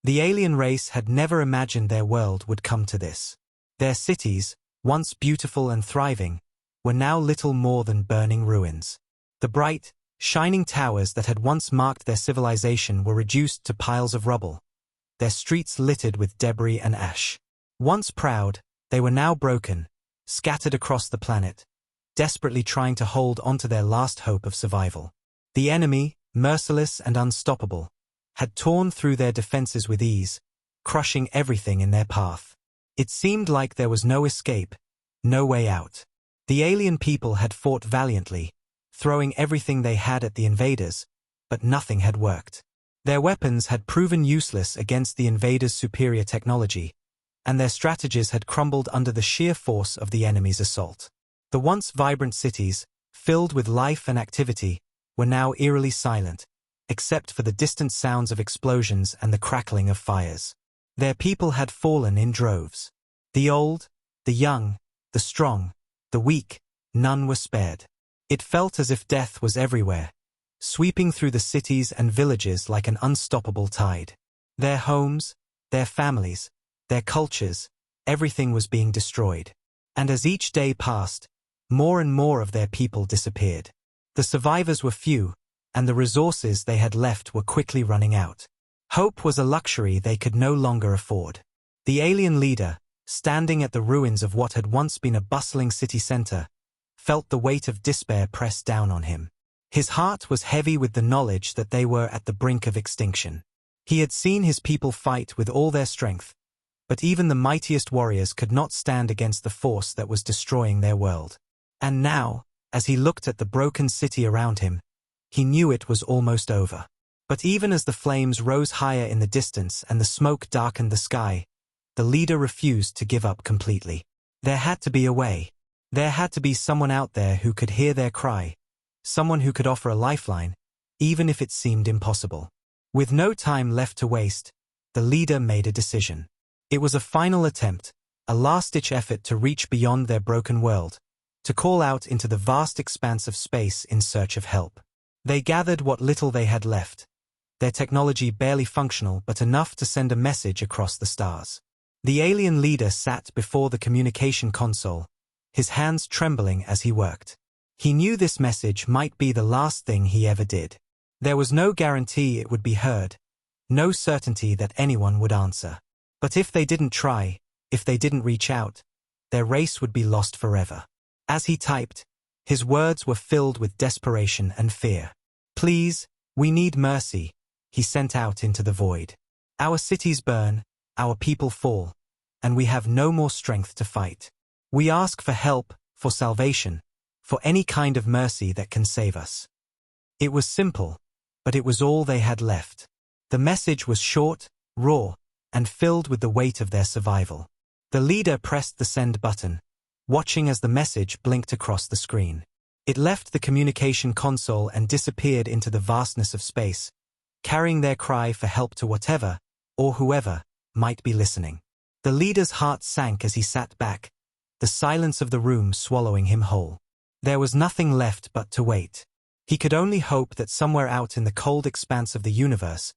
The alien race had never imagined their world would come to this. Their cities, once beautiful and thriving, were now little more than burning ruins. The bright, shining towers that had once marked their civilization were reduced to piles of rubble, their streets littered with debris and ash. Once proud, they were now broken, scattered across the planet, desperately trying to hold onto their last hope of survival. The enemy, merciless and unstoppable, had torn through their defenses with ease, crushing everything in their path. It seemed like there was no escape, no way out. The alien people had fought valiantly, throwing everything they had at the invaders, but nothing had worked. Their weapons had proven useless against the invaders' superior technology, and their strategies had crumbled under the sheer force of the enemy's assault. The once vibrant cities, filled with life and activity, were now eerily silent, except for the distant sounds of explosions and the crackling of fires. Their people had fallen in droves. The old, the young, the strong, the weak, none were spared. It felt as if death was everywhere, sweeping through the cities and villages like an unstoppable tide. Their homes, their families, their cultures, everything was being destroyed. And as each day passed, more and more of their people disappeared. The survivors were few, and the resources they had left were quickly running out. Hope was a luxury they could no longer afford. The alien leader, standing at the ruins of what had once been a bustling city center, felt the weight of despair press down on him. His heart was heavy with the knowledge that they were at the brink of extinction. He had seen his people fight with all their strength, but even the mightiest warriors could not stand against the force that was destroying their world. And now, as he looked at the broken city around him, he knew it was almost over. But even as the flames rose higher in the distance and the smoke darkened the sky, the leader refused to give up completely. There had to be a way. There had to be someone out there who could hear their cry, someone who could offer a lifeline, even if it seemed impossible. With no time left to waste, the leader made a decision. It was a final attempt, a last-ditch effort to reach beyond their broken world, to call out into the vast expanse of space in search of help. They gathered what little they had left, their technology barely functional but enough to send a message across the stars. The alien leader sat before the communication console, his hands trembling as he worked. He knew this message might be the last thing he ever did. There was no guarantee it would be heard, no certainty that anyone would answer. But if they didn't try, if they didn't reach out, their race would be lost forever. As he typed, his words were filled with desperation and fear. "Please, we need mercy," he sent out into the void. "Our cities burn, our people fall, and we have no more strength to fight. We ask for help, for salvation, for any kind of mercy that can save us." It was simple, but it was all they had left. The message was short, raw, and filled with the weight of their survival. The leader pressed the send button, watching as the message blinked across the screen. It left the communication console and disappeared into the vastness of space, carrying their cry for help to whatever, or whoever, might be listening. The leader's heart sank as he sat back, the silence of the room swallowing him whole. There was nothing left but to wait. He could only hope that somewhere out in the cold expanse of the universe,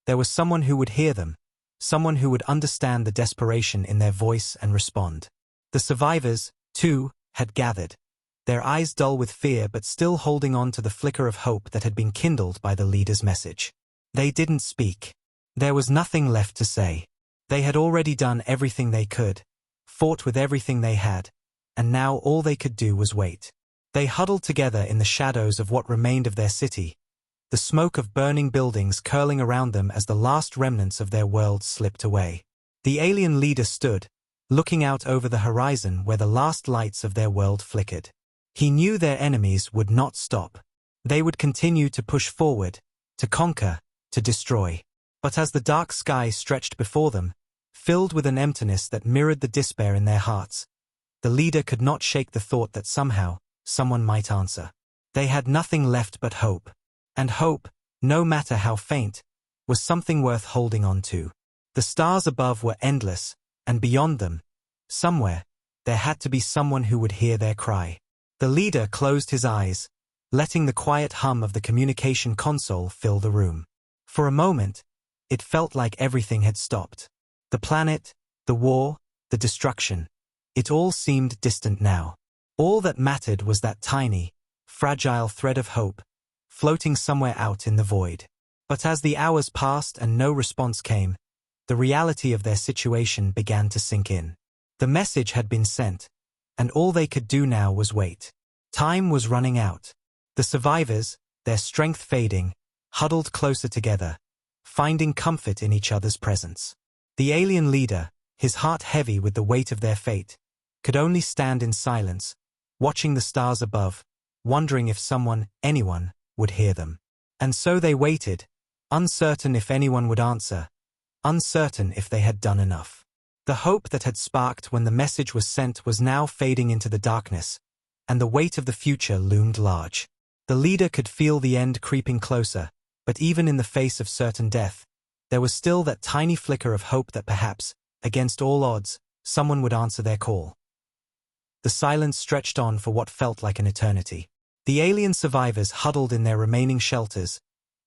there was someone who would hear them, someone who would understand the desperation in their voice and respond. The survivors, too, had gathered, their eyes dull with fear but still holding on to the flicker of hope that had been kindled by the leader's message. They didn't speak. There was nothing left to say. They had already done everything they could, fought with everything they had, and now all they could do was wait. They huddled together in the shadows of what remained of their city, the smoke of burning buildings curling around them as the last remnants of their world slipped away. The alien leader stood, looking out over the horizon where the last lights of their world flickered. He knew their enemies would not stop. They would continue to push forward, to conquer, to destroy. But as the dark sky stretched before them, filled with an emptiness that mirrored the despair in their hearts, the leader could not shake the thought that somehow, someone might answer. They had nothing left but hope. And hope, no matter how faint, was something worth holding on to. The stars above were endless, and beyond them, somewhere, there had to be someone who would hear their cry. The leader closed his eyes, letting the quiet hum of the communication console fill the room. For a moment, it felt like everything had stopped. The planet, the war, the destruction. It all seemed distant now. All that mattered was that tiny, fragile thread of hope, floating somewhere out in the void. But as the hours passed and no response came, the reality of their situation began to sink in. The message had been sent, and all they could do now was wait. Time was running out. The survivors, their strength fading, huddled closer together, finding comfort in each other's presence. The alien leader, his heart heavy with the weight of their fate, could only stand in silence, watching the stars above, wondering if someone, anyone, would hear them. And so they waited, uncertain if anyone would answer, uncertain if they had done enough. The hope that had sparked when the message was sent was now fading into the darkness, and the weight of the future loomed large. The leader could feel the end creeping closer, but even in the face of certain death, there was still that tiny flicker of hope that perhaps, against all odds, someone would answer their call. The silence stretched on for what felt like an eternity. The alien survivors huddled in their remaining shelters,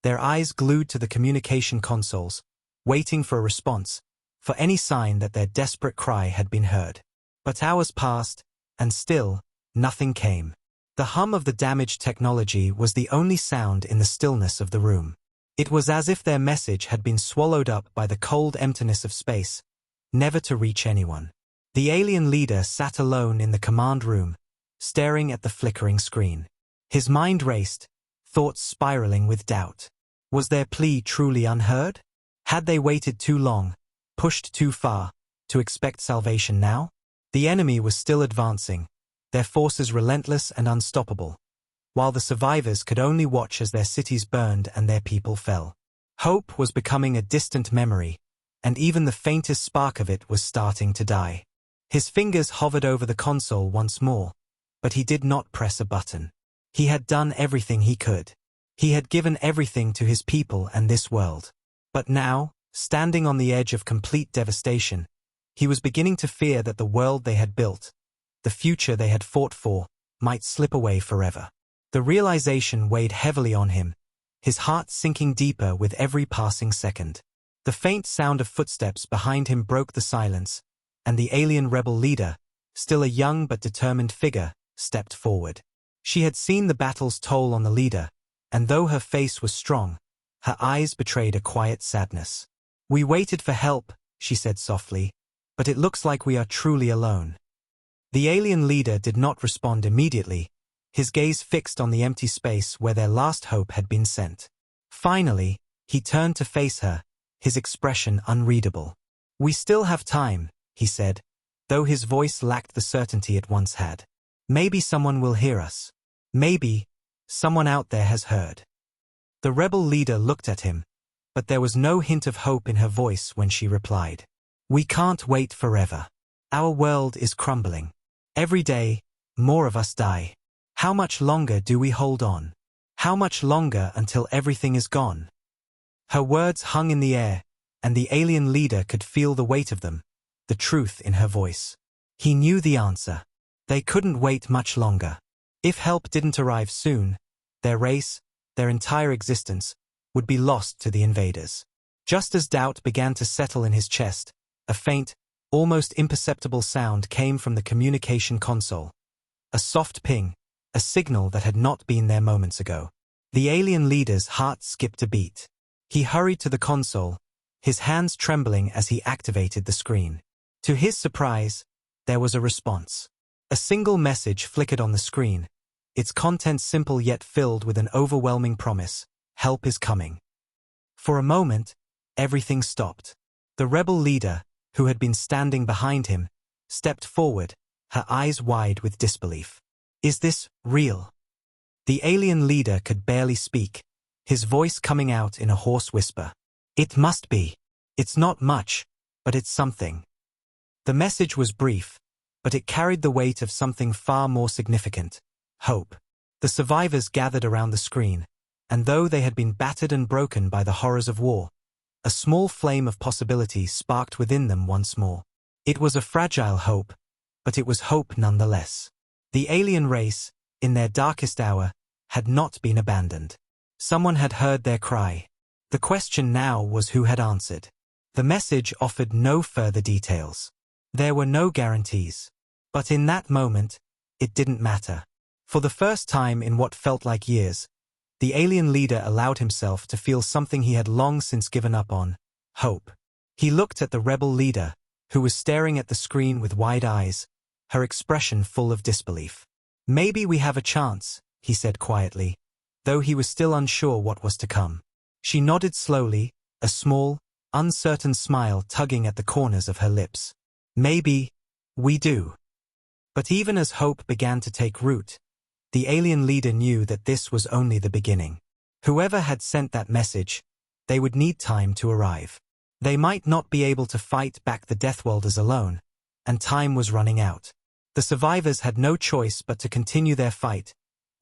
their eyes glued to the communication consoles, waiting for a response, for any sign that their desperate cry had been heard. But hours passed, and still, nothing came. The hum of the damaged technology was the only sound in the stillness of the room. It was as if their message had been swallowed up by the cold emptiness of space, never to reach anyone. The alien leader sat alone in the command room, staring at the flickering screen. His mind raced, thoughts spiraling with doubt. Was their plea truly unheard? Had they waited too long, pushed too far, to expect salvation now? The enemy was still advancing, their forces relentless and unstoppable, while the survivors could only watch as their cities burned and their people fell. Hope was becoming a distant memory, and even the faintest spark of it was starting to die. His fingers hovered over the console once more, but he did not press a button. He had done everything he could. He had given everything to his people and this world. But now, standing on the edge of complete devastation, he was beginning to fear that the world they had built, the future they had fought for, might slip away forever. The realization weighed heavily on him, his heart sinking deeper with every passing second. The faint sound of footsteps behind him broke the silence, and the alien rebel leader, still a young but determined figure, stepped forward. She had seen the battle's toll on the leader, and though her face was strong, her eyes betrayed a quiet sadness. "We waited for help," she said softly, "but it looks like we are truly alone." The alien leader did not respond immediately, his gaze fixed on the empty space where their last hope had been sent. Finally, he turned to face her, his expression unreadable. "We still have time," he said, though his voice lacked the certainty it once had. "Maybe someone will hear us. Maybe someone out there has heard." The rebel leader looked at him, but there was no hint of hope in her voice when she replied. "We can't wait forever. Our world is crumbling. Every day, more of us die. How much longer do we hold on? How much longer until everything is gone?" Her words hung in the air, and the alien leader could feel the weight of them, the truth in her voice. He knew the answer. They couldn't wait much longer. If help didn't arrive soon, their race, their entire existence, would be lost to the invaders. Just as doubt began to settle in his chest, a faint, almost imperceptible sound came from the communication console. A soft ping, a signal that had not been there moments ago. The alien leader's heart skipped a beat. He hurried to the console, his hands trembling as he activated the screen. To his surprise, there was a response. A single message flickered on the screen, its content simple yet filled with an overwhelming promise: help is coming. For a moment, everything stopped. The rebel leader, who had been standing behind him, stepped forward, her eyes wide with disbelief. "Is this real?" The alien leader could barely speak, his voice coming out in a hoarse whisper. "It must be. It's not much, but it's something." The message was brief, but it carried the weight of something far more significant: hope. The survivors gathered around the screen, and though they had been battered and broken by the horrors of war, a small flame of possibility sparked within them once more. It was a fragile hope, but it was hope nonetheless. The alien race, in their darkest hour, had not been abandoned. Someone had heard their cry. The question now was who had answered. The message offered no further details. There were no guarantees. But in that moment, it didn't matter. For the first time in what felt like years, the alien leader allowed himself to feel something he had long since given up on: hope. He looked at the rebel leader, who was staring at the screen with wide eyes, her expression full of disbelief. "Maybe we have a chance," he said quietly, though he was still unsure what was to come. She nodded slowly, a small, uncertain smile tugging at the corners of her lips. "Maybe we do." But even as hope began to take root, the alien leader knew that this was only the beginning. Whoever had sent that message, they would need time to arrive. They might not be able to fight back the Deathworlders alone, and time was running out. The survivors had no choice but to continue their fight,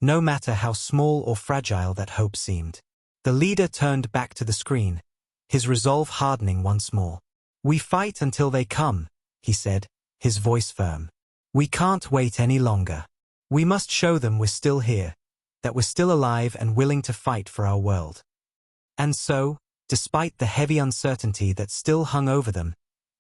no matter how small or fragile that hope seemed. The leader turned back to the screen, his resolve hardening once more. "We fight until they come," he said, his voice firm. "We can't wait any longer. We must show them we're still here, that we're still alive and willing to fight for our world." And so, despite the heavy uncertainty that still hung over them,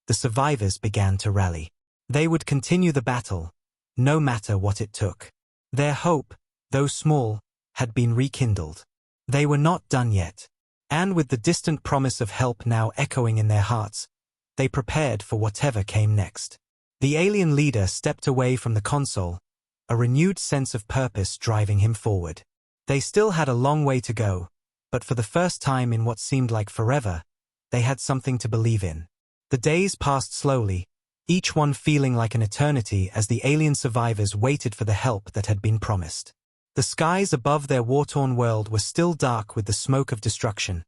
the survivors began to rally. They would continue the battle, no matter what it took. Their hope, though small, had been rekindled. They were not done yet. And with the distant promise of help now echoing in their hearts, they prepared for whatever came next. The alien leader stepped away from the console, a renewed sense of purpose driving him forward. They still had a long way to go, but for the first time in what seemed like forever, they had something to believe in. The days passed slowly, each one feeling like an eternity as the alien survivors waited for the help that had been promised. The skies above their war-torn world were still dark with the smoke of destruction,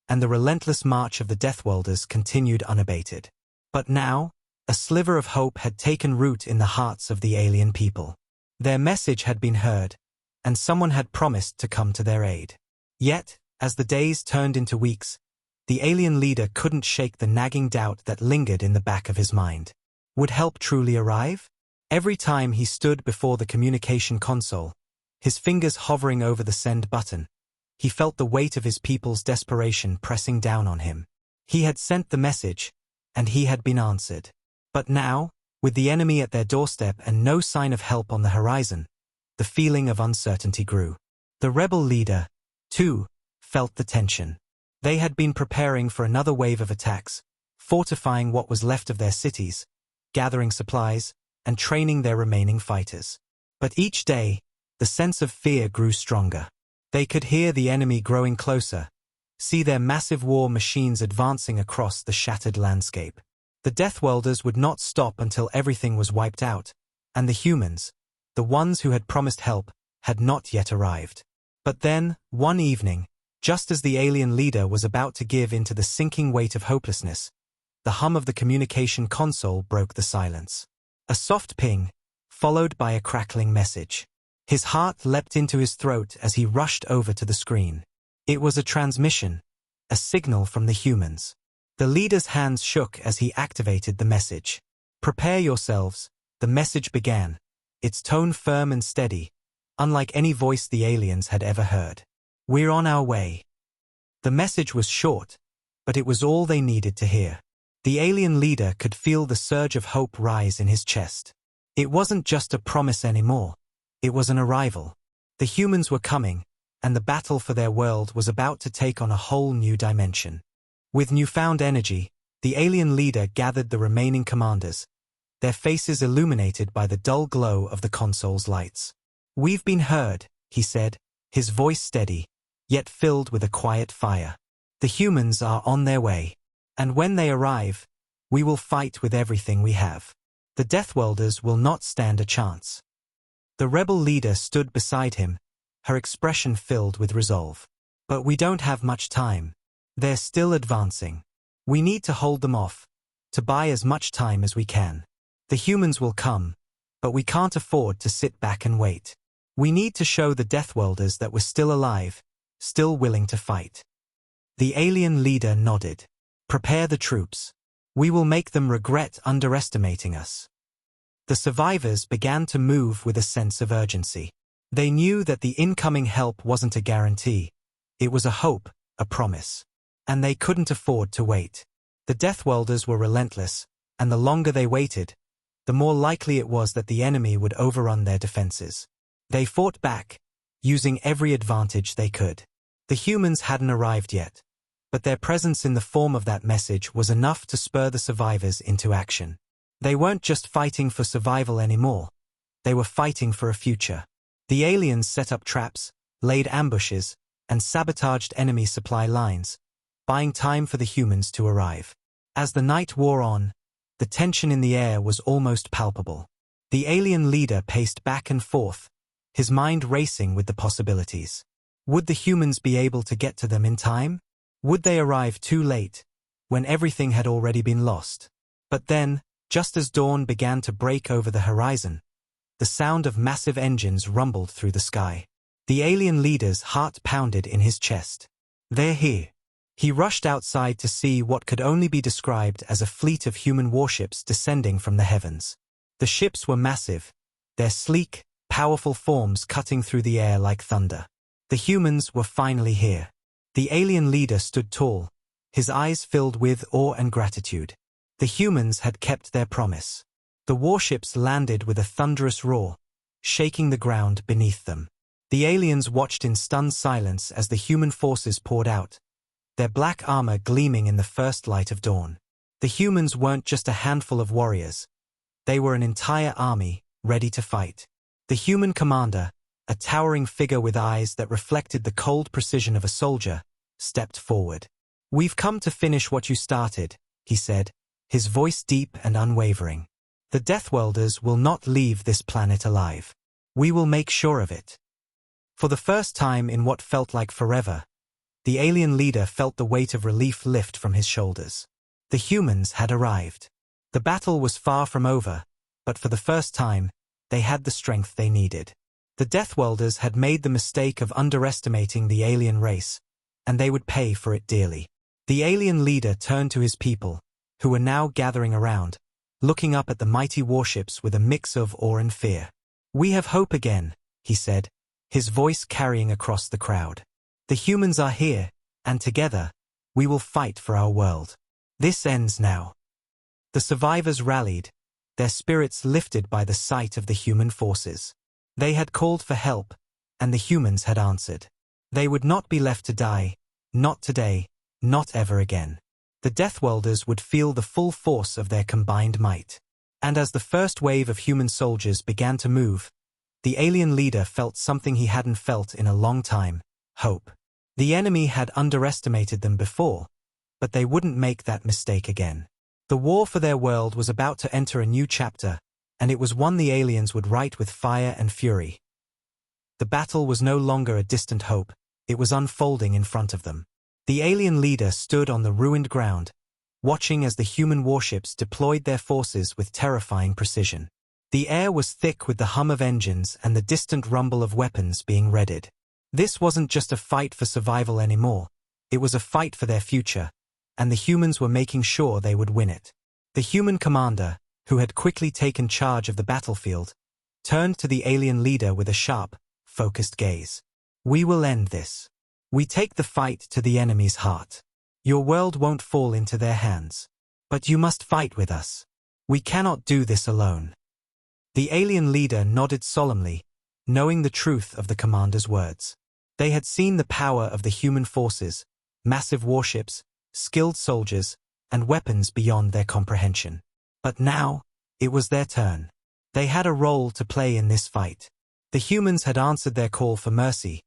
and the relentless march of the Deathworlders continued unabated. But now, a sliver of hope had taken root in the hearts of the alien people. Their message had been heard, and someone had promised to come to their aid. Yet, as the days turned into weeks, the alien leader couldn't shake the nagging doubt that lingered in the back of his mind. Would help truly arrive? Every time he stood before the communication console, his fingers hovering over the send button, he felt the weight of his people's desperation pressing down on him. He had sent the message, and he had been answered. But now, with the enemy at their doorstep and no sign of help on the horizon, the feeling of uncertainty grew. The rebel leader, too, felt the tension. They had been preparing for another wave of attacks, fortifying what was left of their cities, gathering supplies, and training their remaining fighters. But each day, the sense of fear grew stronger. They could hear the enemy growing closer, see their massive war machines advancing across the shattered landscape. The Deathworlders would not stop until everything was wiped out, and the humans, the ones who had promised help, had not yet arrived. But then, one evening, just as the alien leader was about to give into the sinking weight of hopelessness, the hum of the communication console broke the silence. A soft ping, followed by a crackling message. His heart leapt into his throat as he rushed over to the screen. It was a transmission, a signal from the humans. The leader's hands shook as he activated the message. "Prepare yourselves," the message began, its tone firm and steady, unlike any voice the aliens had ever heard. "We're on our way." The message was short, but it was all they needed to hear. The alien leader could feel the surge of hope rise in his chest. It wasn't just a promise anymore, it was an arrival. The humans were coming, and the battle for their world was about to take on a whole new dimension. With newfound energy, the alien leader gathered the remaining commanders, their faces illuminated by the dull glow of the console's lights. "We've been heard," he said, his voice steady, yet filled with a quiet fire. "The humans are on their way, and when they arrive, we will fight with everything we have. The Deathworlders will not stand a chance." The rebel leader stood beside him, her expression filled with resolve. "But we don't have much time. They're still advancing. We need to hold them off, to buy as much time as we can. The humans will come, but we can't afford to sit back and wait. We need to show the Deathworlders that we're still alive, still willing to fight." The alien leader nodded. "Prepare the troops. We will make them regret underestimating us." The survivors began to move with a sense of urgency. They knew that the incoming help wasn't a guarantee. It was a hope, a promise. And they couldn't afford to wait. The Death Welders were relentless, and the longer they waited, the more likely it was that the enemy would overrun their defenses. They fought back, using every advantage they could. The humans hadn't arrived yet, but their presence in the form of that message was enough to spur the survivors into action. They weren't just fighting for survival anymore. They were fighting for a future. The aliens set up traps, laid ambushes, and sabotaged enemy supply lines, buying time for the humans to arrive. As the night wore on, the tension in the air was almost palpable. The alien leader paced back and forth, his mind racing with the possibilities. Would the humans be able to get to them in time? Would they arrive too late, when everything had already been lost? But then, just as dawn began to break over the horizon, the sound of massive engines rumbled through the sky. The alien leader's heart pounded in his chest. They're here. He rushed outside to see what could only be described as a fleet of human warships descending from the heavens. The ships were massive, their sleek, powerful forms cutting through the air like thunder. The humans were finally here. The alien leader stood tall, his eyes filled with awe and gratitude. The humans had kept their promise. The warships landed with a thunderous roar, shaking the ground beneath them. The aliens watched in stunned silence as the human forces poured out, their black armor gleaming in the first light of dawn. The humans weren't just a handful of warriors. They were an entire army, ready to fight. The human commander, a towering figure with eyes that reflected the cold precision of a soldier, stepped forward. "We've come to finish what you started," he said, his voice deep and unwavering. "The Death Welders will not leave this planet alive. We will make sure of it." For the first time in what felt like forever, the alien leader felt the weight of relief lift from his shoulders. The humans had arrived. The battle was far from over, but for the first time, they had the strength they needed. The Death Welders had made the mistake of underestimating the alien race, and they would pay for it dearly. The alien leader turned to his people, who were now gathering around, looking up at the mighty warships with a mix of awe and fear. "We have hope again," he said, his voice carrying across the crowd. "The humans are here, and together, we will fight for our world. This ends now." The survivors rallied, their spirits lifted by the sight of the human forces. They had called for help, and the humans had answered. They would not be left to die, not today, not ever again. The Death Welders would feel the full force of their combined might. And as the first wave of human soldiers began to move, the alien leader felt something he hadn't felt in a long time: hope. The enemy had underestimated them before, but they wouldn't make that mistake again. The war for their world was about to enter a new chapter, and it was one the aliens would write with fire and fury. The battle was no longer a distant hope, it was unfolding in front of them. The alien leader stood on the ruined ground, watching as the human warships deployed their forces with terrifying precision. The air was thick with the hum of engines and the distant rumble of weapons being readied. This wasn't just a fight for survival anymore, it was a fight for their future, and the humans were making sure they would win it. The human commander, who had quickly taken charge of the battlefield, turned to the alien leader with a sharp, focused gaze. "We will end this. We take the fight to the enemy's heart. Your world won't fall into their hands. But you must fight with us. We cannot do this alone." The alien leader nodded solemnly, knowing the truth of the commander's words. They had seen the power of the human forces, massive warships, skilled soldiers, and weapons beyond their comprehension. But now, it was their turn. They had a role to play in this fight. The humans had answered their call for mercy,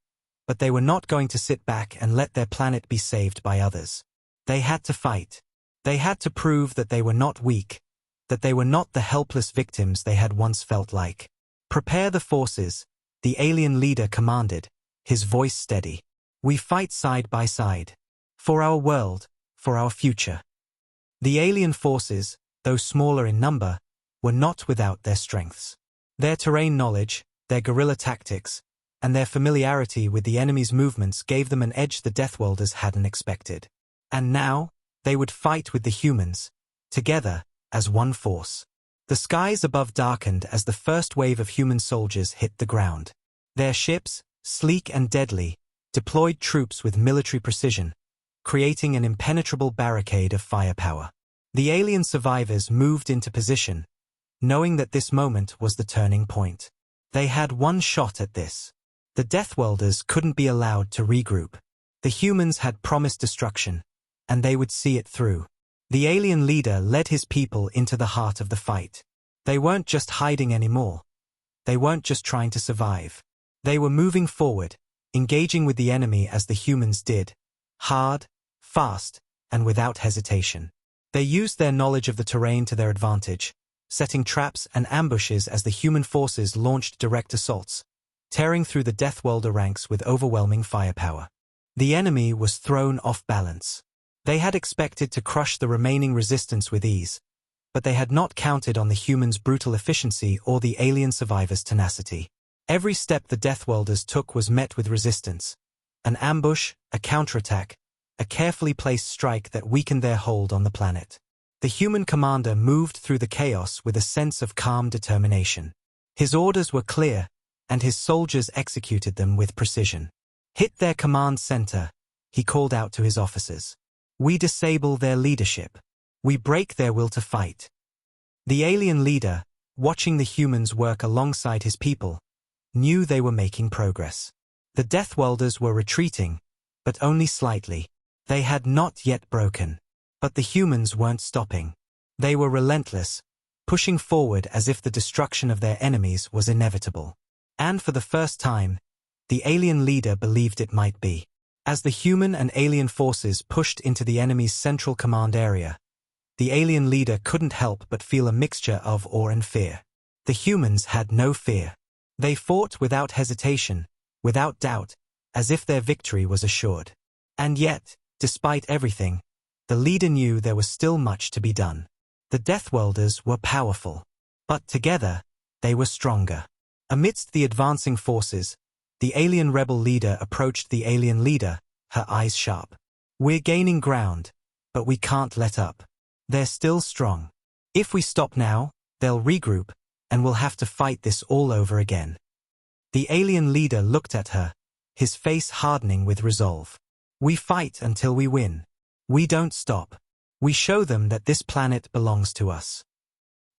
but they were not going to sit back and let their planet be saved by others. They had to fight. They had to prove that they were not weak, that they were not the helpless victims they had once felt like. "Prepare the forces," the alien leader commanded, his voice steady. "We fight side by side. For our world, for our future." The alien forces, though smaller in number, were not without their strengths. Their terrain knowledge, their guerrilla tactics, and their familiarity with the enemy's movements gave them an edge the Death Welders hadn't expected. And now, they would fight with the humans, together, as one force. The skies above darkened as the first wave of human soldiers hit the ground. Their ships, sleek and deadly, deployed troops with military precision, creating an impenetrable barricade of firepower. The alien survivors moved into position, knowing that this moment was the turning point. They had one shot at this. The Deathwelders couldn't be allowed to regroup. The humans had promised destruction, and they would see it through. The alien leader led his people into the heart of the fight. They weren't just hiding anymore. They weren't just trying to survive. They were moving forward, engaging with the enemy as the humans did, hard, fast, and without hesitation. They used their knowledge of the terrain to their advantage, setting traps and ambushes as the human forces launched direct assaults, tearing through the Deathwelder ranks with overwhelming firepower. The enemy was thrown off balance. They had expected to crush the remaining resistance with ease, but they had not counted on the humans' brutal efficiency or the alien survivors' tenacity. Every step the Deathwelders took was met with resistance. An ambush, a counterattack, a carefully placed strike that weakened their hold on the planet. The human commander moved through the chaos with a sense of calm determination. His orders were clear, and his soldiers executed them with precision. "Hit their command center," he called out to his officers. "We disable their leadership. We break their will to fight." The alien leader, watching the humans work alongside his people, knew they were making progress. The Deathwelders were retreating, but only slightly. They had not yet broken. But the humans weren't stopping. They were relentless, pushing forward as if the destruction of their enemies was inevitable. And for the first time, the alien leader believed it might be. As the human and alien forces pushed into the enemy's central command area, the alien leader couldn't help but feel a mixture of awe and fear. The humans had no fear. They fought without hesitation, without doubt, as if their victory was assured. And yet, despite everything, the leader knew there was still much to be done. The Deathwelders were powerful, but together, they were stronger. Amidst the advancing forces, the alien rebel leader approached the alien leader, her eyes sharp. "We're gaining ground, but we can't let up. They're still strong. If we stop now, they'll regroup, and we'll have to fight this all over again." The alien leader looked at her, his face hardening with resolve. "We fight until we win. We don't stop. We show them that this planet belongs to us."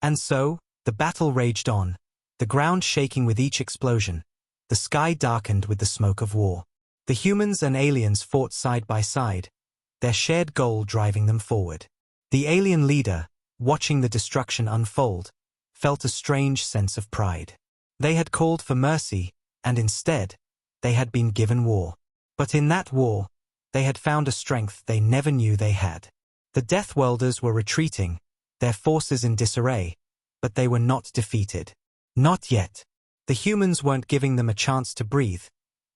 And so, the battle raged on, the ground shaking with each explosion, the sky darkened with the smoke of war. The humans and aliens fought side by side, their shared goal driving them forward. The alien leader, watching the destruction unfold, felt a strange sense of pride. They had called for mercy, and instead, they had been given war. But in that war, they had found a strength they never knew they had. The Deathwelders were retreating, their forces in disarray, but they were not defeated. Not yet. The humans weren't giving them a chance to breathe,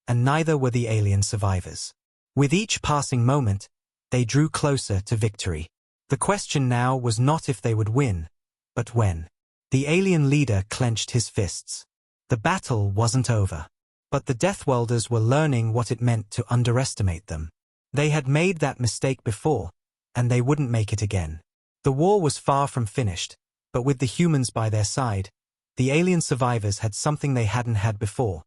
and neither were the alien survivors. With each passing moment, they drew closer to victory. The question now was not if they would win, but when. The alien leader clenched his fists. The battle wasn't over. But the Deathwelders were learning what it meant to underestimate them. They had made that mistake before, and they wouldn't make it again. The war was far from finished, but with the humans by their side, the alien survivors had something they hadn't had before,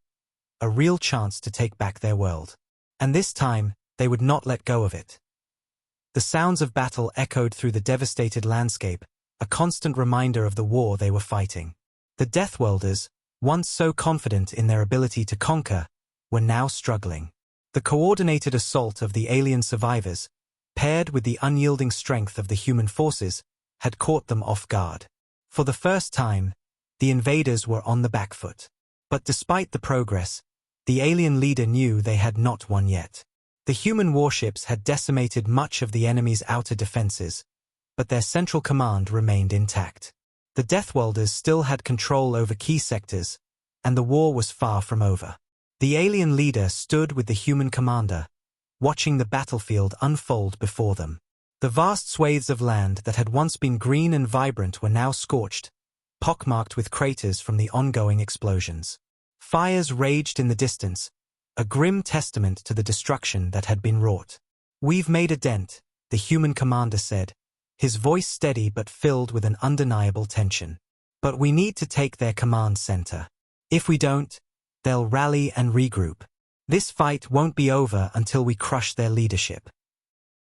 a real chance to take back their world. And this time, they would not let go of it. The sounds of battle echoed through the devastated landscape, a constant reminder of the war they were fighting. The Deathwelders, once so confident in their ability to conquer, were now struggling. The coordinated assault of the alien survivors, paired with the unyielding strength of the human forces, had caught them off guard. For the first time, the invaders were on the back foot. But despite the progress, the alien leader knew they had not won yet. The human warships had decimated much of the enemy's outer defenses, but their central command remained intact. The Deathwelders still had control over key sectors, and the war was far from over. The alien leader stood with the human commander, watching the battlefield unfold before them. The vast swathes of land that had once been green and vibrant were now scorched, pockmarked with craters from the ongoing explosions. Fires raged in the distance, a grim testament to the destruction that had been wrought. "We've made a dent," the human commander said, his voice steady but filled with an undeniable tension. "But we need to take their command center. If we don't, they'll rally and regroup. This fight won't be over until we crush their leadership."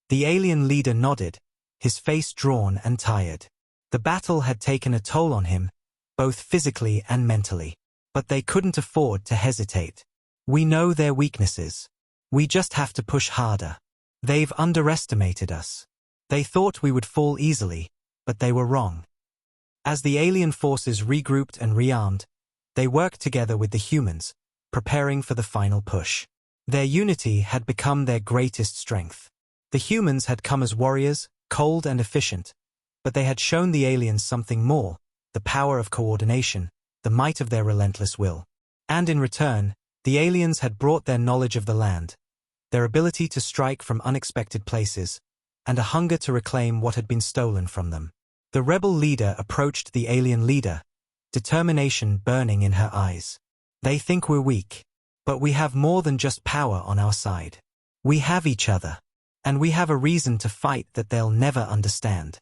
The alien leader nodded, his face drawn and tired. The battle had taken a toll on him, both physically and mentally. But they couldn't afford to hesitate. We know their weaknesses. We just have to push harder. They've underestimated us. They thought we would fall easily, but they were wrong. As the alien forces regrouped and rearmed, they worked together with the humans, preparing for the final push. Their unity had become their greatest strength. The humans had come as warriors, cold and efficient, but they had shown the aliens something more, the power of coordination, the might of their relentless will. And in return, the aliens had brought their knowledge of the land, their ability to strike from unexpected places, and a hunger to reclaim what had been stolen from them. The rebel leader approached the alien leader, determination burning in her eyes. They think we're weak, but we have more than just power on our side. We have each other, and we have a reason to fight that they'll never understand.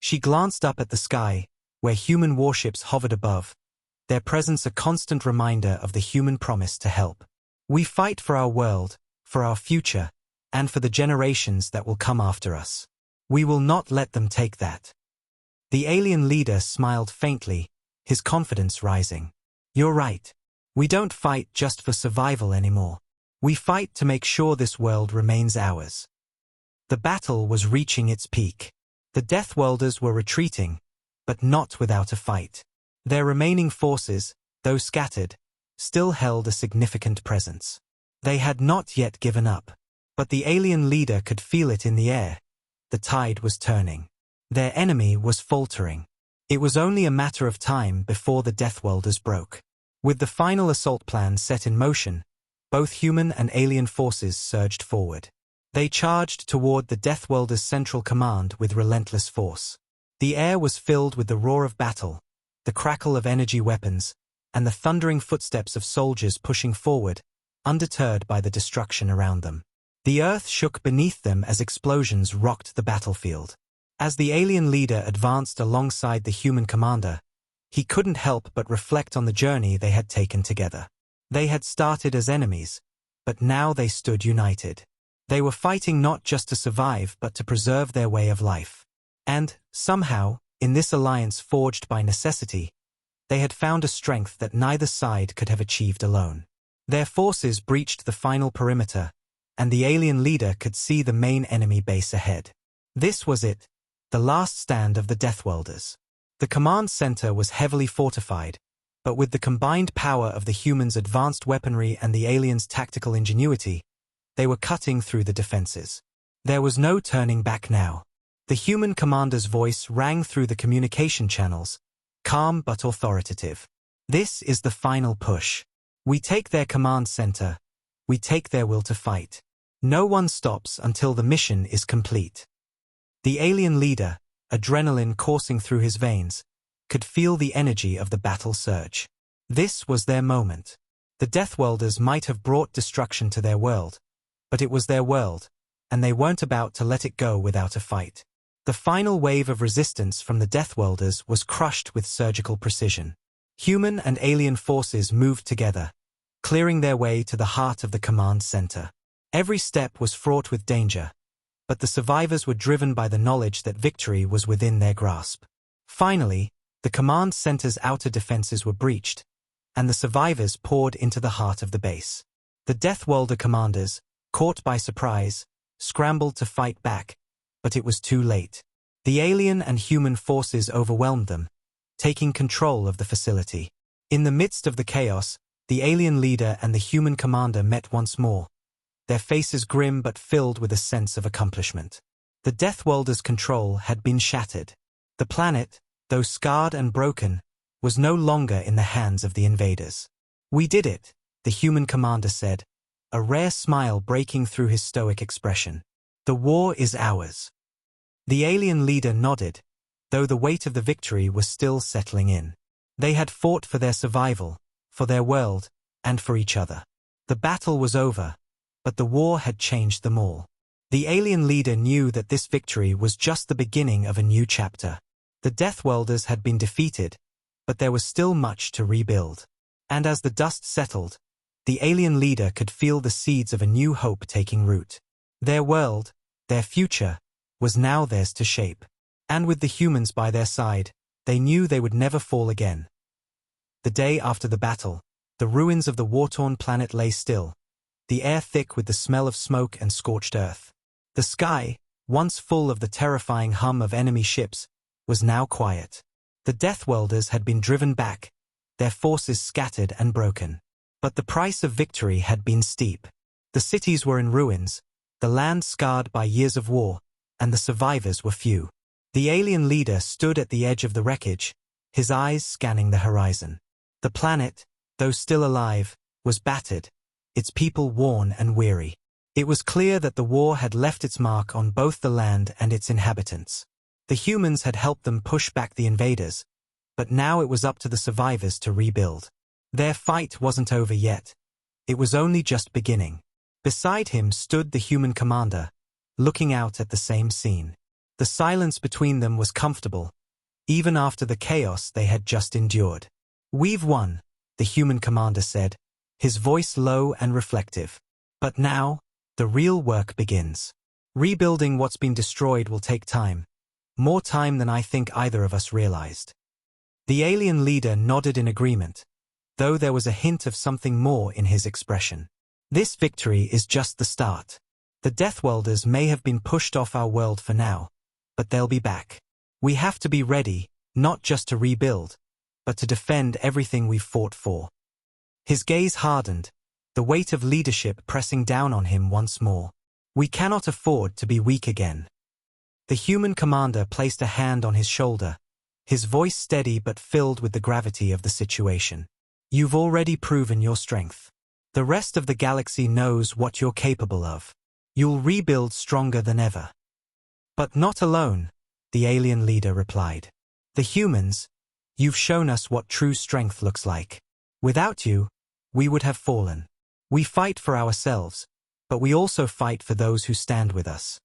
She glanced up at the sky, where human warships hovered above, their presence a constant reminder of the human promise to help. We fight for our world, for our future, and for the generations that will come after us. We will not let them take that. The alien leader smiled faintly, his confidence rising. You're right. We don't fight just for survival anymore. We fight to make sure this world remains ours. The battle was reaching its peak. The Deathworlders were retreating, but not without a fight. Their remaining forces, though scattered, still held a significant presence. They had not yet given up. But the alien leader could feel it in the air. The tide was turning. Their enemy was faltering. It was only a matter of time before the Deathworlders broke. With the final assault plan set in motion, both human and alien forces surged forward. They charged toward the Deathworlders' central command with relentless force. The air was filled with the roar of battle, the crackle of energy weapons, and the thundering footsteps of soldiers pushing forward, undeterred by the destruction around them. The earth shook beneath them as explosions rocked the battlefield. As the alien leader advanced alongside the human commander, he couldn't help but reflect on the journey they had taken together. They had started as enemies, but now they stood united. They were fighting not just to survive but to preserve their way of life. And, somehow, in this alliance forged by necessity, they had found a strength that neither side could have achieved alone. Their forces breached the final perimeter, and the alien leader could see the main enemy base ahead. This was it, the last stand of the Deathworlders. The command center was heavily fortified, but with the combined power of the humans' advanced weaponry and the aliens' tactical ingenuity, they were cutting through the defenses. There was no turning back now. The human commander's voice rang through the communication channels, calm but authoritative. This is the final push. We take their command center. We take their will to fight. No one stops until the mission is complete. The alien leader, adrenaline coursing through his veins, could feel the energy of the battle surge. This was their moment. The Deathworlders might have brought destruction to their world, but it was their world, and they weren't about to let it go without a fight. The final wave of resistance from the Deathworlders was crushed with surgical precision. Human and alien forces moved together, clearing their way to the heart of the command center. Every step was fraught with danger, but the survivors were driven by the knowledge that victory was within their grasp. Finally, the command center's outer defenses were breached, and the survivors poured into the heart of the base. The Deathworlder commanders, caught by surprise, scrambled to fight back, but it was too late. The alien and human forces overwhelmed them, taking control of the facility. In the midst of the chaos, the alien leader and the human commander met once more, their faces grim but filled with a sense of accomplishment. The Deathworlders' control had been shattered. The planet, though scarred and broken, was no longer in the hands of the invaders. We did it, the human commander said, a rare smile breaking through his stoic expression. The war is ours. The alien leader nodded, though the weight of the victory was still settling in. They had fought for their survival, for their world, and for each other. The battle was over, but the war had changed them all. The alien leader knew that this victory was just the beginning of a new chapter. The Deathworlders had been defeated, but there was still much to rebuild. And as the dust settled, the alien leader could feel the seeds of a new hope taking root. Their world, Their future was now theirs to shape. And with the humans by their side, they knew they would never fall again. The day after the battle, the ruins of the war-torn planet lay still, the air thick with the smell of smoke and scorched earth. The sky, once full of the terrifying hum of enemy ships, was now quiet. The Deathwelders had been driven back, their forces scattered and broken. But the price of victory had been steep. The cities were in ruins, the land scarred by years of war, and the survivors were few. The alien leader stood at the edge of the wreckage, his eyes scanning the horizon. The planet, though still alive, was battered, its people worn and weary. It was clear that the war had left its mark on both the land and its inhabitants. The humans had helped them push back the invaders, but now it was up to the survivors to rebuild. Their fight wasn't over yet. It was only just beginning. Beside him stood the human commander, looking out at the same scene. The silence between them was comfortable, even after the chaos they had just endured. "We've won," the human commander said, his voice low and reflective. "But now, the real work begins. Rebuilding what's been destroyed will take time. More time than I think either of us realized." The alien leader nodded in agreement, though there was a hint of something more in his expression. "This victory is just the start. The Deathwelders may have been pushed off our world for now, but they'll be back. We have to be ready, not just to rebuild, but to defend everything we've fought for." His gaze hardened, the weight of leadership pressing down on him once more. "We cannot afford to be weak again." The human commander placed a hand on his shoulder, his voice steady but filled with the gravity of the situation. "You've already proven your strength. The rest of the galaxy knows what you're capable of. You'll rebuild stronger than ever." "But not alone," the alien leader replied. "The humans, you've shown us what true strength looks like. Without you, we would have fallen. We fight for ourselves, but we also fight for those who stand with us."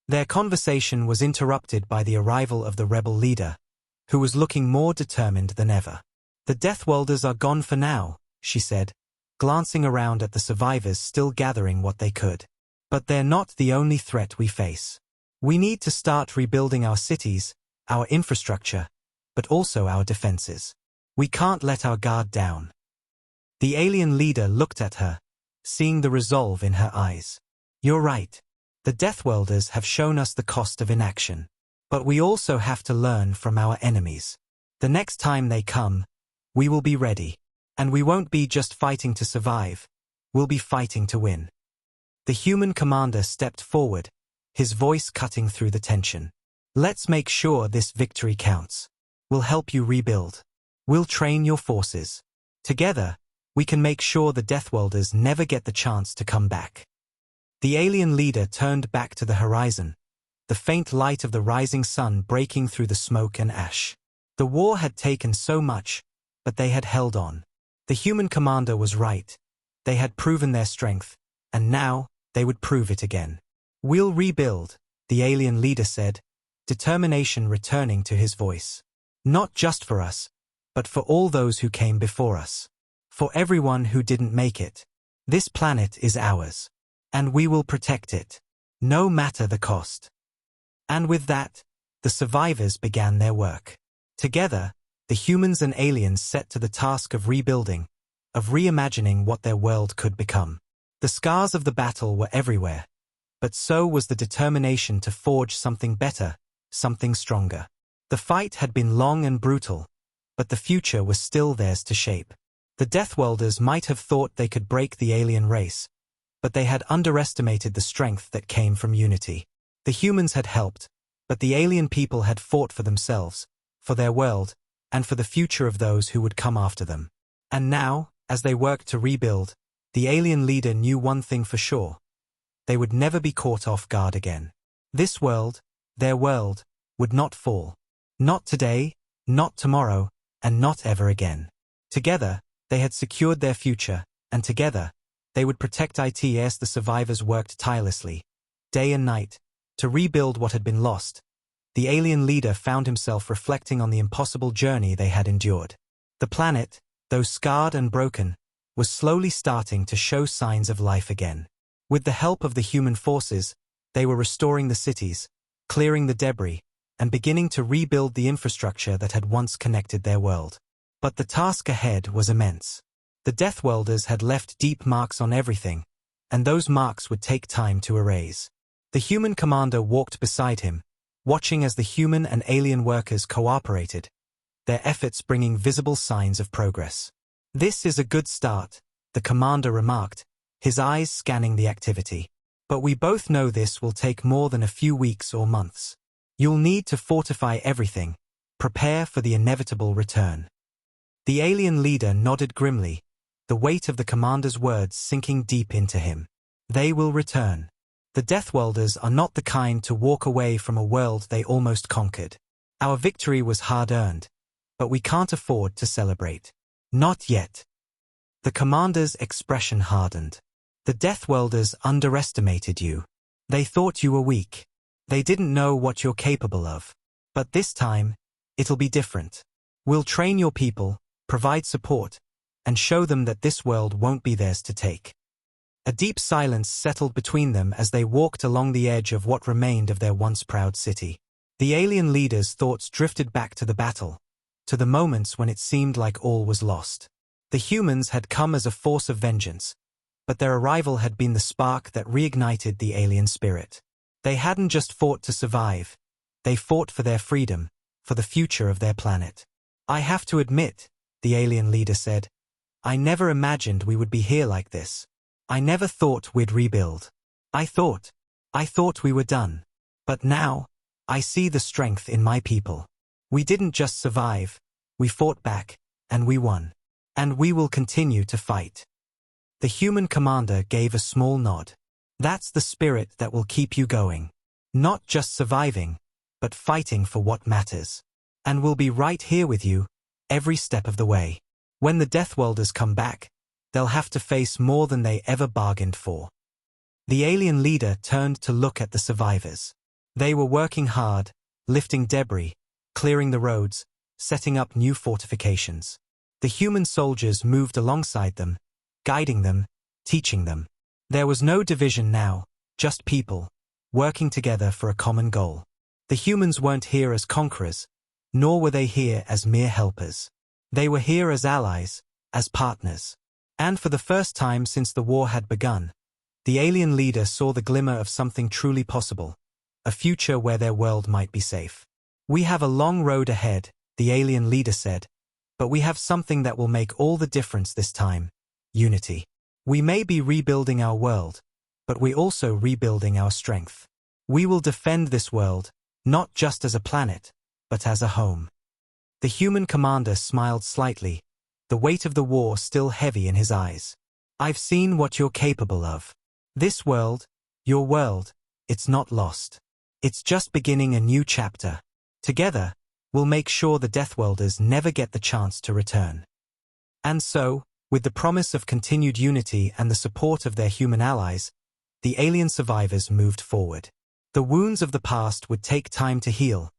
Their conversation was interrupted by the arrival of the rebel leader, who was looking more determined than ever. "The Deathwelders are gone for now," she said, glancing around at the survivors still gathering what they could. "But they're not the only threat we face. We need to start rebuilding our cities, our infrastructure, but also our defenses. We can't let our guard down." The alien leader looked at her, seeing the resolve in her eyes. "You're right. The Deathwelders have shown us the cost of inaction. But we also have to learn from our enemies. The next time they come, we will be ready. And we won't be just fighting to survive, we'll be fighting to win." The human commander stepped forward, his voice cutting through the tension. "Let's make sure this victory counts. We'll help you rebuild. We'll train your forces. Together, we can make sure the Deathwelders never get the chance to come back." The alien leader turned back to the horizon, the faint light of the rising sun breaking through the smoke and ash. The war had taken so much, but they had held on. The human commander was right. They had proven their strength, and now they would prove it again. "We'll rebuild," the alien leader said, determination returning to his voice. "Not just for us, but for all those who came before us. For everyone who didn't make it. This planet is ours. And we will protect it, no matter the cost." And with that, the survivors began their work. Together, the humans and aliens set to the task of rebuilding, of reimagining what their world could become. The scars of the battle were everywhere, but so was the determination to forge something better, something stronger. The fight had been long and brutal, but the future was still theirs to shape. The Deathwelders might have thought they could break the alien race, but they had underestimated the strength that came from unity. The humans had helped, but the alien people had fought for themselves, for their world, and for the future of those who would come after them. And now, as they worked to rebuild, the alien leader knew one thing for sure. They would never be caught off guard again. This world, their world, would not fall. Not today, not tomorrow, and not ever again. Together, they had secured their future, and together, they would protect it as the survivors worked tirelessly, day and night, to rebuild what had been lost. The alien leader found himself reflecting on the impossible journey they had endured. The planet, though scarred and broken, was slowly starting to show signs of life again. With the help of the human forces, They were restoring the cities, clearing the debris, and beginning to rebuild the infrastructure that had once connected their world. But the task ahead was immense. The Death Welders had left deep marks on everything, and those marks would take time to erase. The human commander walked beside him, watching as the human and alien workers cooperated, their efforts bringing visible signs of progress. "This is a good start," the commander remarked, his eyes scanning the activity. "But we both know this will take more than a few weeks or months. You'll need to fortify everything, prepare for the inevitable return." The alien leader nodded grimly, the weight of the commander's words sinking deep into him. "They will return. The Death Welders are not the kind to walk away from a world they almost conquered. Our victory was hard-earned, but we can't afford to celebrate. Not yet." The commander's expression hardened. "The Death Welders underestimated you. They thought you were weak. They didn't know what you're capable of. But this time, it'll be different. We'll train your people, provide support, and show them that this world won't be theirs to take." A deep silence settled between them as they walked along the edge of what remained of their once proud city. The alien leader's thoughts drifted back to the battle, to the moments when it seemed like all was lost. The humans had come as a force of vengeance, but their arrival had been the spark that reignited the alien spirit. They hadn't just fought to survive, they fought for their freedom, for the future of their planet. "I have to admit," the alien leader said, "I never imagined we would be here like this. I never thought we'd rebuild. I thought we were done. But now, I see the strength in my people. We didn't just survive, we fought back, and we won. And we will continue to fight." The human commander gave a small nod. "That's the spirit that will keep you going. Not just surviving, but fighting for what matters. And we'll be right here with you, every step of the way. When the Death Welders come back, they'll have to face more than they ever bargained for." The alien leader turned to look at the survivors. They were working hard, lifting debris, clearing the roads, setting up new fortifications. The human soldiers moved alongside them, guiding them, teaching them. There was no division now, just people, working together for a common goal. The humans weren't here as conquerors, nor were they here as mere helpers. They were here as allies, as partners. And for the first time since the war had begun, the alien leader saw the glimmer of something truly possible, a future where their world might be safe. "We have a long road ahead," the alien leader said, "but we have something that will make all the difference this time: unity. We may be rebuilding our world, but we're also rebuilding our strength. We will defend this world, not just as a planet, but as a home." The human commander smiled slightly, the weight of the war still heavy in his eyes. "I've seen what you're capable of. This world, your world, it's not lost. It's just beginning a new chapter. Together, we'll make sure the Death Welders never get the chance to return." And so, with the promise of continued unity and the support of their human allies, the alien survivors moved forward. The wounds of the past would take time to heal,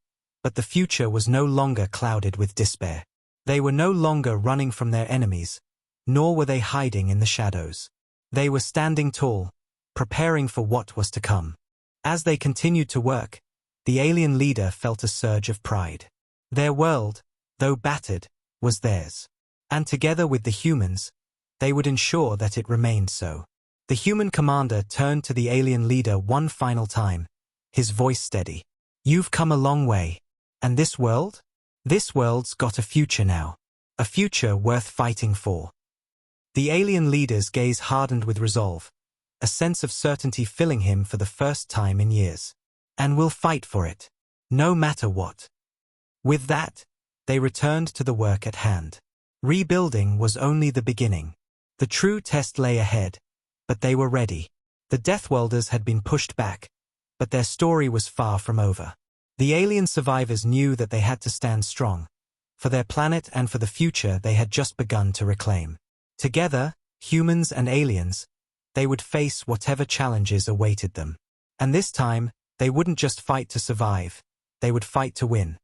but the future was no longer clouded with despair. They were no longer running from their enemies, nor were they hiding in the shadows. They were standing tall, preparing for what was to come. As they continued to work, the alien leader felt a surge of pride. Their world, though battered, was theirs. And together with the humans, they would ensure that it remained so. The human commander turned to the alien leader one final time, his voice steady. "You've come a long way. And this world? This world's got a future now. A future worth fighting for." The alien leader's gaze hardened with resolve, a sense of certainty filling him for the first time in years. "And we'll fight for it, no matter what." With that, they returned to the work at hand. Rebuilding was only the beginning. The true test lay ahead, but they were ready. The Death Welders had been pushed back, but their story was far from over. The alien survivors knew that they had to stand strong, for their planet and for the future they had just begun to reclaim. Together, humans and aliens, they would face whatever challenges awaited them. And this time, they wouldn't just fight to survive, they would fight to win.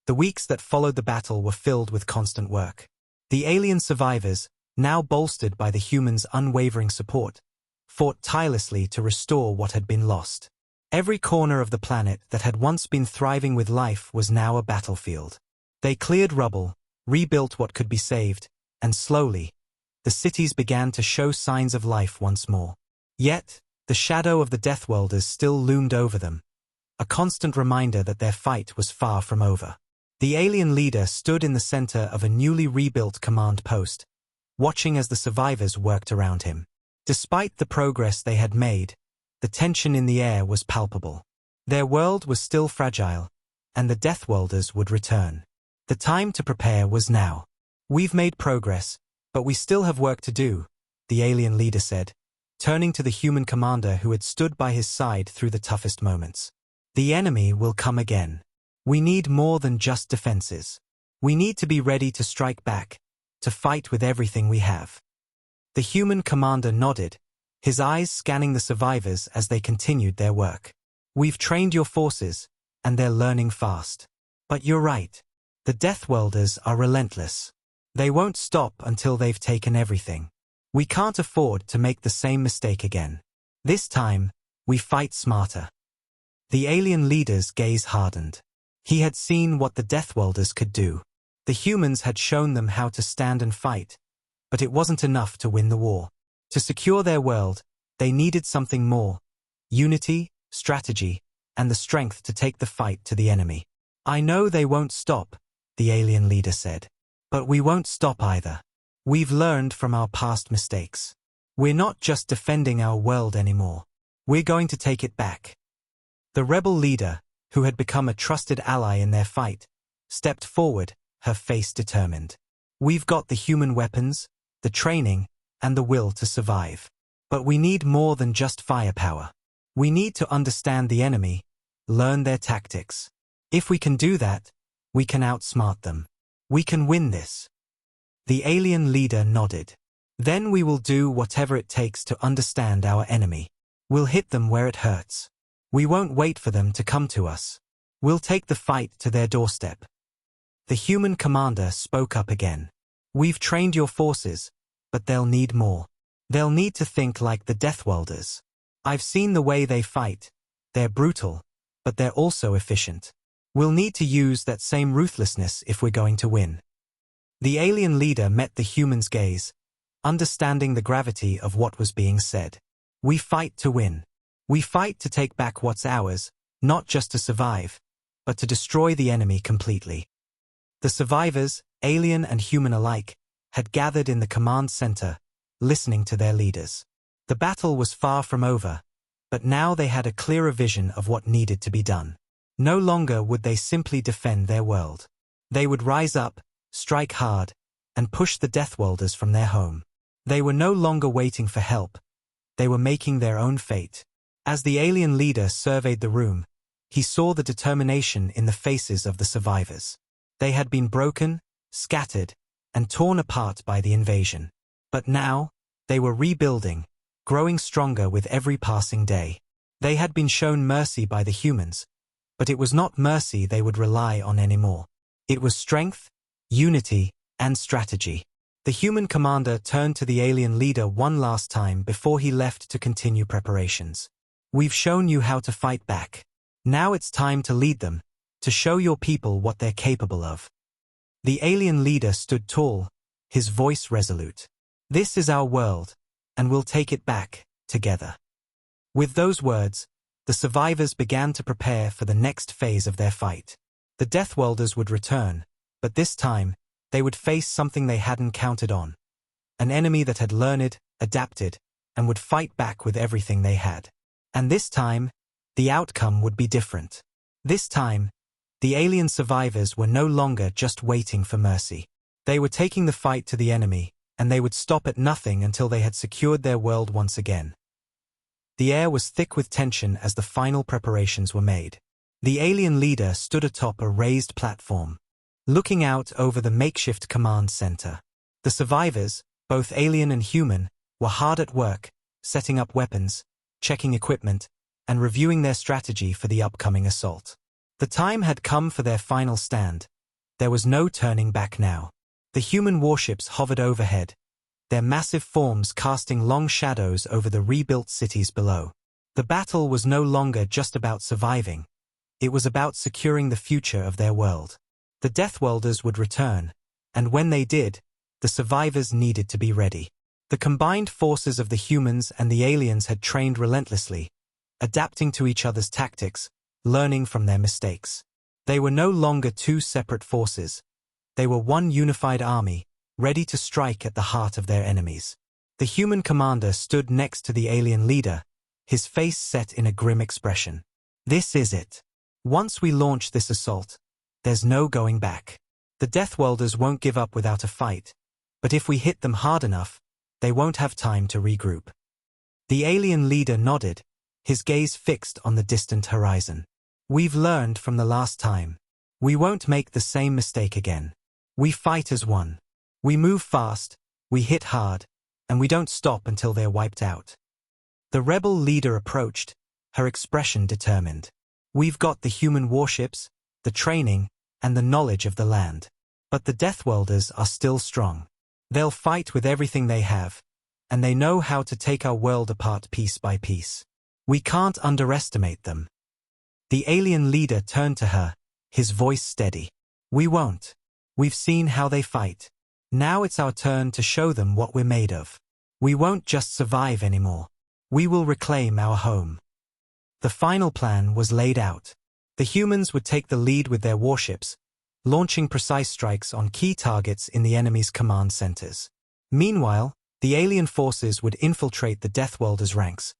The weeks that followed the battle were filled with constant work. The alien survivors, now bolstered by the humans' unwavering support, fought tirelessly to restore what had been lost. Every corner of the planet that had once been thriving with life was now a battlefield. They cleared rubble, rebuilt what could be saved, and slowly, the cities began to show signs of life once more. Yet, the shadow of the Deathworlders still loomed over them, a constant reminder that their fight was far from over. The alien leader stood in the center of a newly rebuilt command post, watching as the survivors worked around him. Despite the progress they had made, the tension in the air was palpable. Their world was still fragile, and the Deathworlders would return. The time to prepare was now. "We've made progress, but we still have work to do," the alien leader said, turning to the human commander who had stood by his side through the toughest moments. "The enemy will come again. We need more than just defenses. We need to be ready to strike back, to fight with everything we have." The human commander nodded, his eyes scanning the survivors as they continued their work. "We've trained your forces, and they're learning fast. But you're right. The Deathworlders are relentless. They won't stop until they've taken everything. We can't afford to make the same mistake again. This time, we fight smarter." The alien leader's gaze hardened. He had seen what the Deathworlders could do. The humans had shown them how to stand and fight, but it wasn't enough to win the war. To secure their world, they needed something more: unity, strategy, and the strength to take the fight to the enemy. "I know they won't stop," the alien leader said. "But we won't stop either. We've learned from our past mistakes. We're not just defending our world anymore. We're going to take it back." The rebel leader, who had become a trusted ally in their fight, stepped forward, her face determined. "We've got the human weapons, the training, and the will to survive. But we need more than just firepower. We need to understand the enemy, learn their tactics. If we can do that, we can outsmart them. We can win this." The alien leader nodded. "Then we will do whatever it takes to understand our enemy. We'll hit them where it hurts. We won't wait for them to come to us. We'll take the fight to their doorstep." The human commander spoke up again. "We've trained your forces, but they'll need more. They'll need to think like the Deathworlders. I've seen the way they fight. They're brutal, but they're also efficient. We'll need to use that same ruthlessness if we're going to win." The alien leader met the human's gaze, understanding the gravity of what was being said. "We fight to win. We fight to take back what's ours, not just to survive, but to destroy the enemy completely." The survivors, alien and human alike, had gathered in the command center, listening to their leaders. The battle was far from over, but now they had a clearer vision of what needed to be done. No longer would they simply defend their world. They would rise up, strike hard, and push the Deathworlders from their home. They were no longer waiting for help. They were making their own fate. As the alien leader surveyed the room, he saw the determination in the faces of the survivors. They had been broken, scattered, and torn apart by the invasion. But now, they were rebuilding, growing stronger with every passing day. They had been shown mercy by the humans, but it was not mercy they would rely on anymore. It was strength, unity, and strategy. The human commander turned to the alien leader one last time before he left to continue preparations. "We've shown you how to fight back. Now it's time to lead them, to show your people what they're capable of." The alien leader stood tall, his voice resolute. "This is our world, and we'll take it back, together." With those words, the survivors began to prepare for the next phase of their fight. The Deathworlders would return, but this time, they would face something they hadn't counted on. An enemy that had learned, adapted, and would fight back with everything they had. And this time, the outcome would be different. This time, the alien survivors were no longer just waiting for mercy. They were taking the fight to the enemy, and they would stop at nothing until they had secured their world once again. The air was thick with tension as the final preparations were made. The alien leader stood atop a raised platform, looking out over the makeshift command center. The survivors, both alien and human, were hard at work, setting up weapons, checking equipment, and reviewing their strategy for the upcoming assault. The time had come for their final stand. There was no turning back now. The human warships hovered overhead, their massive forms casting long shadows over the rebuilt cities below. The battle was no longer just about surviving. It was about securing the future of their world. The Deathwelders would return, and when they did, the survivors needed to be ready. The combined forces of the humans and the aliens had trained relentlessly, adapting to each other's tactics, learning from their mistakes. They were no longer two separate forces. They were one unified army, ready to strike at the heart of their enemies. The human commander stood next to the alien leader, his face set in a grim expression. This is it. Once we launch this assault, there's no going back. The Deathwelders won't give up without a fight, but if we hit them hard enough, they won't have time to regroup. The alien leader nodded, his gaze fixed on the distant horizon. We've learned from the last time. We won't make the same mistake again. We fight as one. We move fast, we hit hard, and we don't stop until they're wiped out. The rebel leader approached, her expression determined. We've got the human warships, the training, and the knowledge of the land. But the Deathwelders are still strong. They'll fight with everything they have, and they know how to take our world apart piece by piece. We can't underestimate them. The alien leader turned to her, his voice steady. We won't. We've seen how they fight. Now it's our turn to show them what we're made of. We won't just survive anymore. We will reclaim our home. The final plan was laid out. The humans would take the lead with their warships, launching precise strikes on key targets in the enemy's command centers. Meanwhile, the alien forces would infiltrate the Deathwelders' ranks,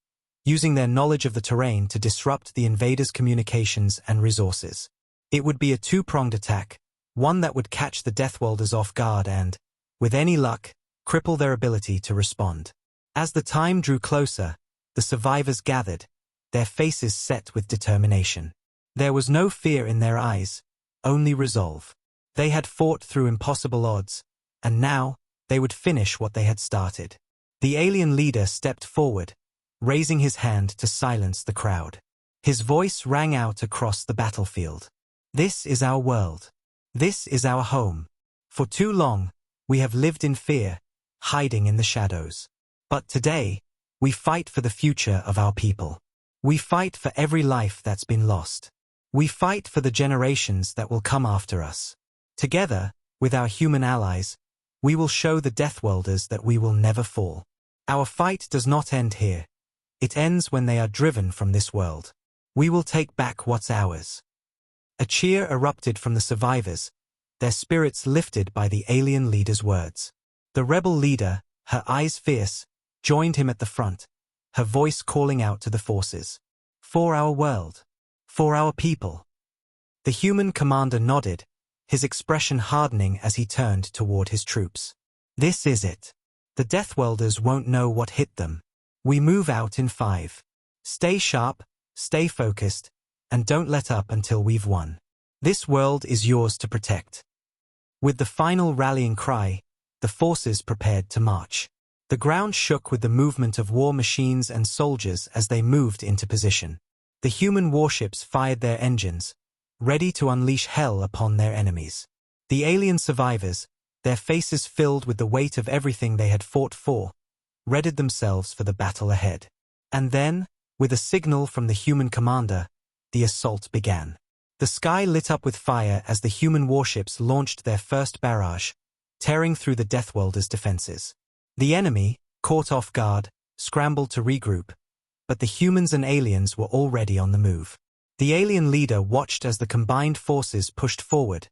using their knowledge of the terrain to disrupt the invaders' communications and resources. It would be a two-pronged attack, one that would catch the Deathwelders off guard and, with any luck, cripple their ability to respond. As the time drew closer, the survivors gathered, their faces set with determination. There was no fear in their eyes, only resolve. They had fought through impossible odds, and now, they would finish what they had started. The alien leader stepped forward, raising his hand to silence the crowd. His voice rang out across the battlefield. This is our world. This is our home. For too long, we have lived in fear, hiding in the shadows. But today, we fight for the future of our people. We fight for every life that's been lost. We fight for the generations that will come after us. Together, with our human allies, we will show the Deathwelders that we will never fall. Our fight does not end here. It ends when they are driven from this world. We will take back what's ours. A cheer erupted from the survivors, their spirits lifted by the alien leader's words. The rebel leader, her eyes fierce, joined him at the front, her voice calling out to the forces. For our world. For our people. The human commander nodded, his expression hardening as he turned toward his troops. This is it. The Deathwelders won't know what hit them. We move out in 5. Stay sharp, stay focused, and don't let up until we've won. This world is yours to protect. With the final rallying cry, the forces prepared to march. The ground shook with the movement of war machines and soldiers as they moved into position. The human warships fired their engines, ready to unleash hell upon their enemies. The alien survivors, their faces filled with the weight of everything they had fought for, readied themselves for the battle ahead. And then, with a signal from the human commander, the assault began. The sky lit up with fire as the human warships launched their first barrage, tearing through the Deathwelders' defenses. The enemy, caught off guard, scrambled to regroup, but the humans and aliens were already on the move. The alien leader watched as the combined forces pushed forward,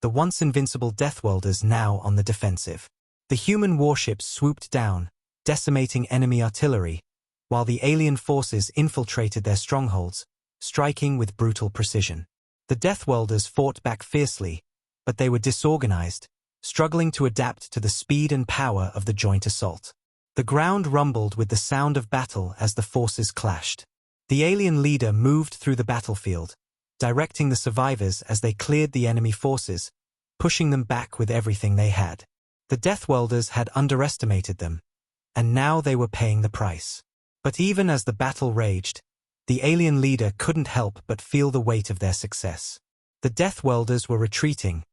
the once invincible Deathwelders now on the defensive. The human warships swooped down, decimating enemy artillery, while the alien forces infiltrated their strongholds, striking with brutal precision. The Deathwelders fought back fiercely, but they were disorganized, struggling to adapt to the speed and power of the joint assault. The ground rumbled with the sound of battle as the forces clashed. The alien leader moved through the battlefield, directing the survivors as they cleared the enemy forces, pushing them back with everything they had. The Deathwelders had underestimated them, and now they were paying the price. But even as the battle raged, the alien leader couldn't help but feel the weight of their success. The Deathwelders were retreating,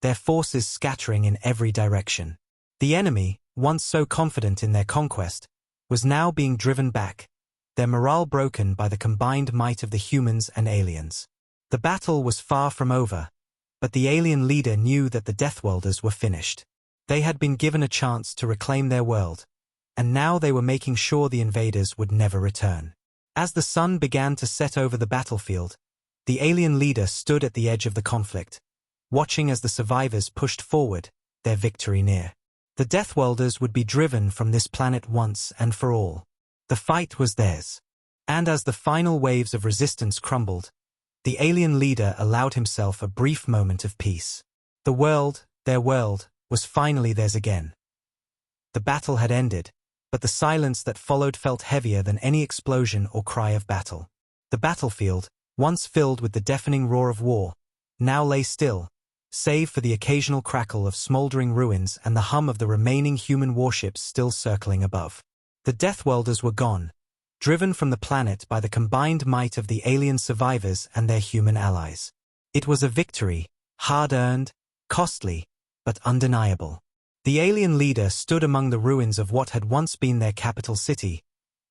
their forces scattering in every direction. The enemy, once so confident in their conquest, was now being driven back, their morale broken by the combined might of the humans and aliens. The battle was far from over, but the alien leader knew that the Deathwelders were finished. They had been given a chance to reclaim their world, and now they were making sure the invaders would never return. As the sun began to set over the battlefield, the alien leader stood at the edge of the conflict, watching as the survivors pushed forward, their victory near. The Deathwelders would be driven from this planet once and for all. The fight was theirs. And as the final waves of resistance crumbled, the alien leader allowed himself a brief moment of peace. The world, their world, was finally theirs again. The battle had ended, but the silence that followed felt heavier than any explosion or cry of battle. The battlefield, once filled with the deafening roar of war, now lay still, save for the occasional crackle of smoldering ruins and the hum of the remaining human warships still circling above. The Deathwelders were gone, driven from the planet by the combined might of the alien survivors and their human allies. It was a victory, hard-earned, costly, but undeniable. The alien leader stood among the ruins of what had once been their capital city,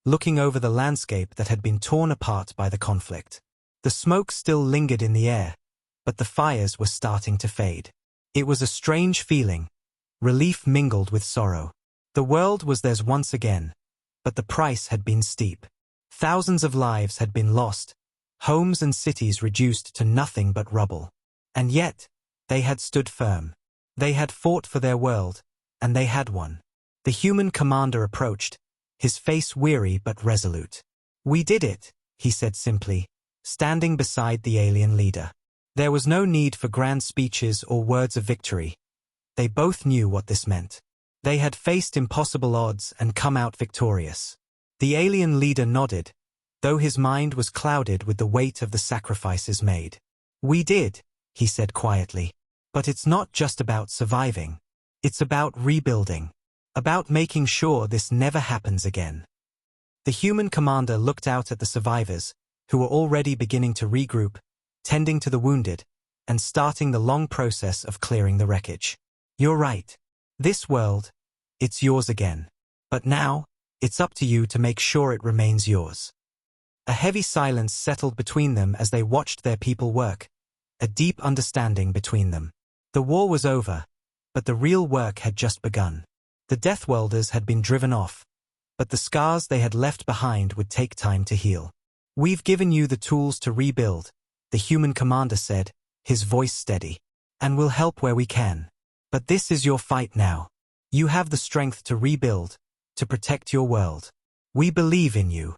looking over the landscape that had been torn apart by the conflict. The smoke still lingered in the air, but the fires were starting to fade. It was a strange feeling, relief mingled with sorrow. The world was theirs once again, but the price had been steep. Thousands of lives had been lost, homes and cities reduced to nothing but rubble. And yet, they had stood firm. They had fought for their world, and they had won. The human commander approached, his face weary but resolute. "We did it," he said simply, standing beside the alien leader. There was no need for grand speeches or words of victory. They both knew what this meant. They had faced impossible odds and come out victorious. The alien leader nodded, though his mind was clouded with the weight of the sacrifices made. "We did," he said quietly. "But it's not just about surviving. It's about rebuilding. About making sure this never happens again." The human commander looked out at the survivors, who were already beginning to regroup, tending to the wounded, and starting the long process of clearing the wreckage. "You're right. This world, it's yours again. But now, it's up to you to make sure it remains yours." A heavy silence settled between them as they watched their people work, a deep understanding between them. The war was over, but the real work had just begun. The Deathwelders had been driven off, but the scars they had left behind would take time to heal. "We've given you the tools to rebuild," the human commander said, his voice steady. "And we'll help where we can. But this is your fight now. You have the strength to rebuild, to protect your world. We believe in you."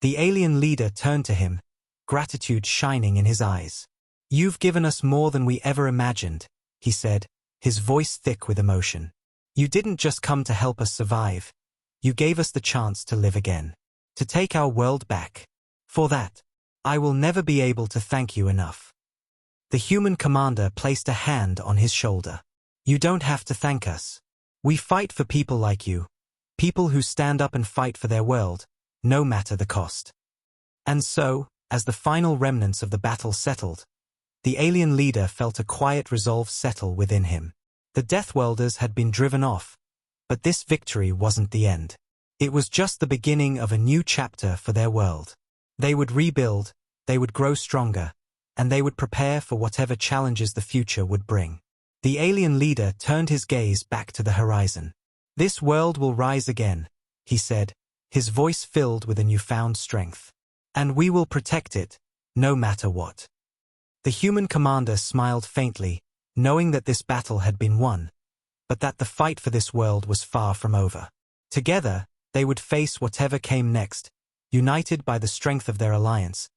The alien leader turned to him, gratitude shining in his eyes. "You've given us more than we ever imagined," he said, his voice thick with emotion. "You didn't just come to help us survive. You gave us the chance to live again, to take our world back. For that, I will never be able to thank you enough." The human commander placed a hand on his shoulder. "You don't have to thank us. We fight for people like you, people who stand up and fight for their world, no matter the cost." And so, as the final remnants of the battle settled, the alien leader felt a quiet resolve settle within him. The Deathwelders had been driven off, but this victory wasn't the end. It was just the beginning of a new chapter for their world. They would rebuild, they would grow stronger, and they would prepare for whatever challenges the future would bring. The alien leader turned his gaze back to the horizon. "This world will rise again," he said, his voice filled with a newfound strength. "And we will protect it, no matter what." The human commander smiled faintly, knowing that this battle had been won, but that the fight for this world was far from over. Together, they would face whatever came next, united by the strength of their alliance,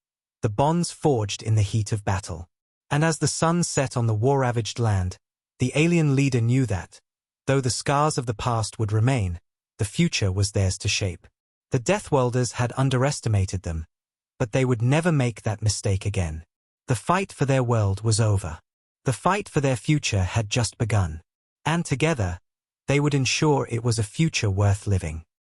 the bonds forged in the heat of battle. And as the sun set on the war-ravaged land, the alien leader knew that, though the scars of the past would remain, the future was theirs to shape. The Deathwelders had underestimated them, but they would never make that mistake again. The fight for their world was over. The fight for their future had just begun. And together, they would ensure it was a future worth living.